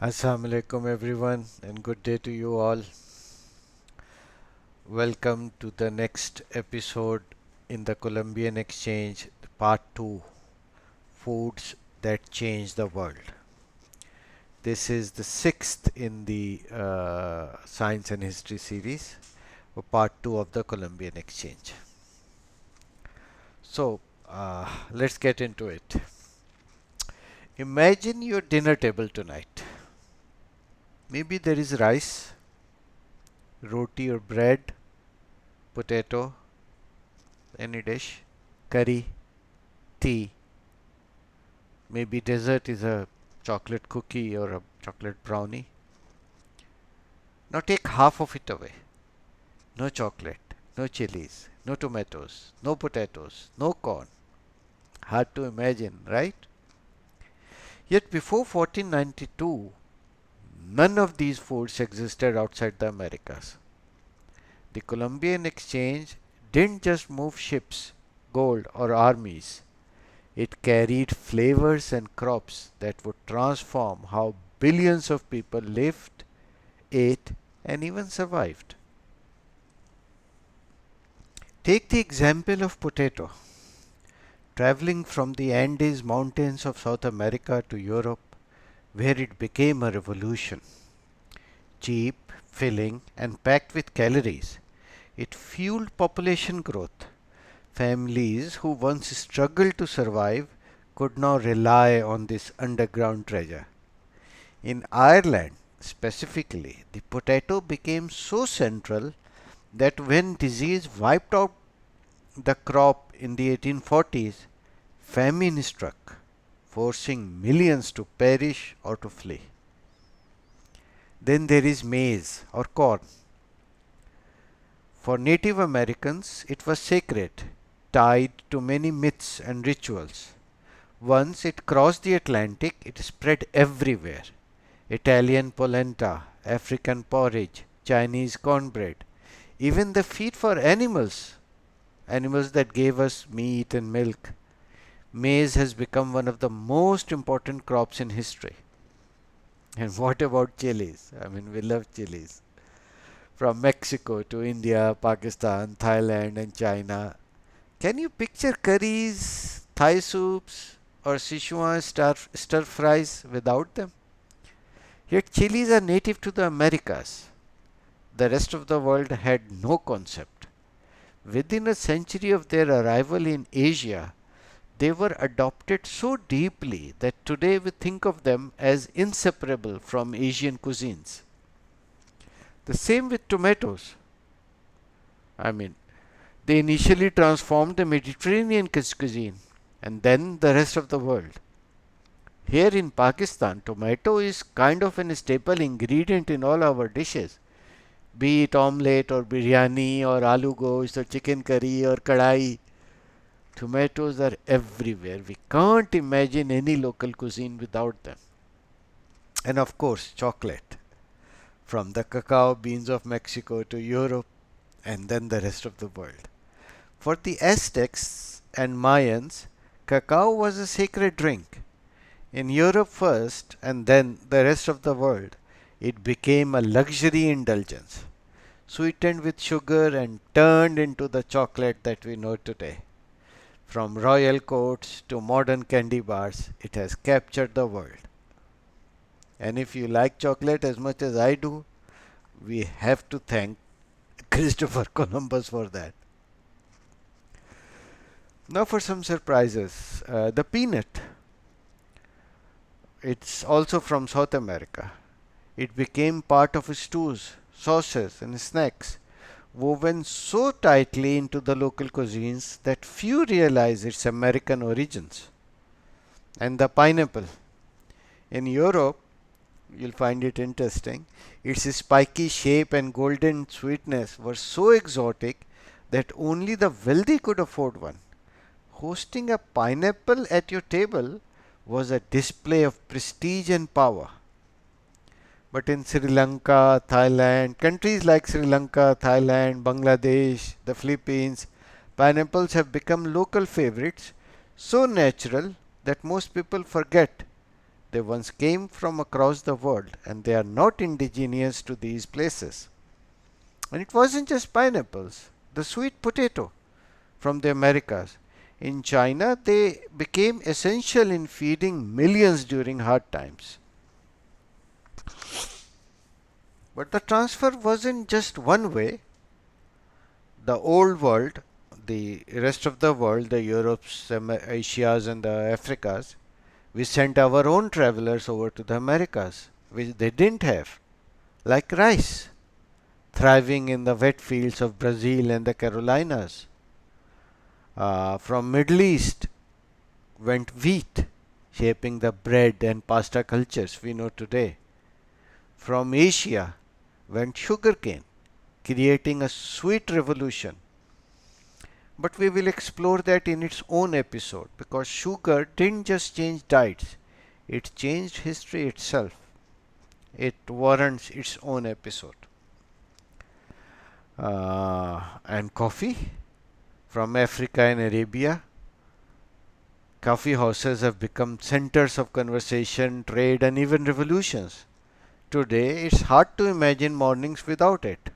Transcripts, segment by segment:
Assalamu alaikum everyone and good day to you all. Welcome to the next episode in the Columbian Exchange, part 2, Foods that Change the World. This is the sixth in the Science and History series, or part 2 of the Columbian Exchange. So, let's get into it. Imagine your dinner table tonight. Maybe there is rice, roti or bread, potato, any dish, curry, tea. Maybe dessert is a chocolate cookie or a chocolate brownie. Now take half of it away. No chocolate, no chilies, no tomatoes, no potatoes, no corn. Hard to imagine, right? Yet before 1492, none of these foods existed outside the Americas. The Columbian Exchange didn't just move ships, gold, or armies. It carried flavors and crops that would transform how billions of people lived, ate, and even survived. Take the example of potato. Traveling from the Andes mountains of South America to Europe, where it became a revolution. Cheap, filling, and packed with calories, it fueled population growth. Families who once struggled to survive could now rely on this underground treasure. In Ireland, specifically, the potato became so central that when disease wiped out the crop in the 1840s, famine struck, forcing millions to perish or to flee. Then there is maize or corn. For Native Americans, it was sacred, tied to many myths and rituals. Once it crossed the Atlantic, it spread everywhere. Italian polenta, African porridge, Chinese cornbread, even the feed for animals, animals that gave us meat and milk. Maize has become one of the most important crops in history. And what about chilies? I mean, we love chilies. From Mexico to India, Pakistan, Thailand, and China. Can you picture curries, Thai soups, or Sichuan stir fries without them? Yet chilies are native to the Americas. The rest of the world had no concept. Within a century of their arrival in Asia, they were adopted so deeply that today we think of them as inseparable from Asian cuisines. The same with tomatoes. I mean, they initially transformed the Mediterranean cuisine and then the rest of the world. Here in Pakistan, tomato is kind of an staple ingredient in all our dishes, be it omelette or biryani or aloo gosht or chicken curry or kadai. Tomatoes are everywhere. We can't imagine any local cuisine without them. And of course, chocolate. From the cacao beans of Mexico to Europe and then the rest of the world. For the Aztecs and Mayans, cacao was a sacred drink. In Europe first and then the rest of the world, it became a luxury indulgence, sweetened with sugar and turned into the chocolate that we know today. From royal courts to modern candy bars, it has captured the world. And if you like chocolate as much as I do, we have to thank Christopher Columbus for that. Now for some surprises. The peanut, it's also from South America. It became part of stews, sauces, and snacks, woven so tightly into the local cuisines that few realize its American origins. And the pineapple. In Europe, you'll find it interesting. Its spiky shape and golden sweetness were so exotic that only the wealthy could afford one. Hosting a pineapple at your table was a display of prestige and power. But in Sri Lanka, Thailand, countries like Sri Lanka, Thailand, Bangladesh, the Philippines, pineapples have become local favorites, so natural that most people forget They once came from across the world and they are not indigenous to these places. And it wasn't just pineapples, the sweet potato from the Americas. In China, they became essential in feeding millions during hard times. But the transfer wasn't just one way. The old world, the rest of the world, the Europes, Asias, and the Africas, we sent our own travelers over to the Americas, which they didn't have, like rice, thriving in the wet fields of Brazil and the Carolinas. From Middle East went wheat, shaping the bread and pasta cultures we know today. From Asia went sugarcane, creating a sweet revolution. But we will explore that in its own episode because sugar didn't just change diets, it changed history itself. It warrants its own episode. And coffee from Africa and Arabia. Coffee houses have become centers of conversation, trade, and even revolutions. Today, it's hard to imagine mornings without it.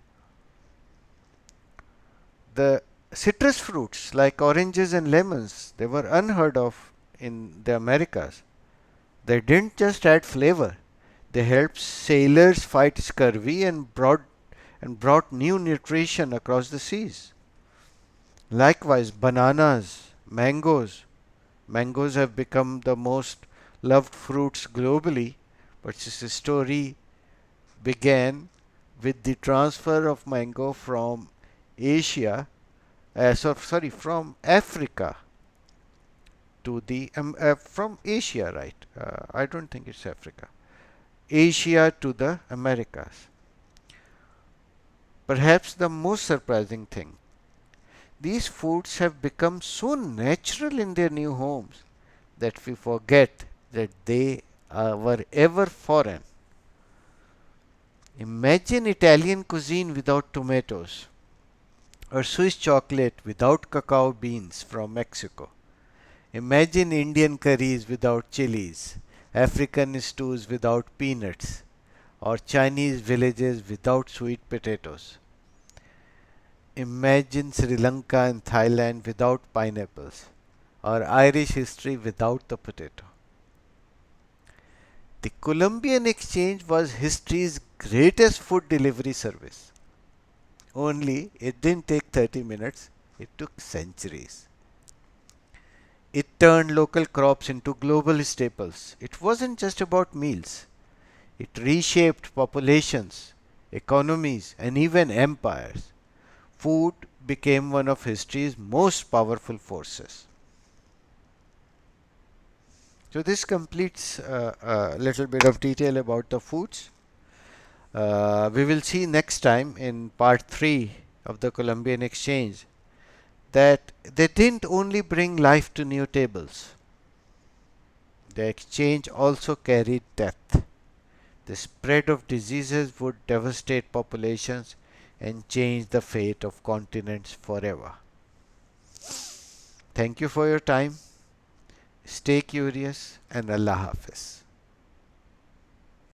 The citrus fruits like oranges and lemons, they were unheard of in the Americas. They didn't just add flavor, they helped sailors fight scurvy and brought new nutrition across the seas. Likewise, bananas, mangoes. Mangoes have become the most loved fruits globally, but this story began with the transfer of mango from Asia, from Africa to from Asia, right? I don't think it's Africa. Asia to the Americas. Perhaps the most surprising thing, these foods have become so natural in their new homes that we forget that they were ever foreign. Imagine Italian cuisine without tomatoes, or Swiss chocolate without cacao beans from Mexico. Imagine Indian curries without chilies, African stews without peanuts, or Chinese villages without sweet potatoes. Imagine Sri Lanka and Thailand without pineapples, or Irish history without the potato. The Columbian Exchange was history's greatest food delivery service. Only it didn't take 30 minutes, it took centuries. It turned local crops into global staples. It wasn't just about meals, it reshaped populations, economies, and even empires. Food became one of history's most powerful forces. So, this completes a little bit of detail about the foods. We will see next time in part 3 of the Columbian Exchange that they didn't only bring life to new tables, the exchange also carried death. The spread of diseases would devastate populations and change the fate of continents forever. Thank you for your time. Stay curious and Allah Hafiz.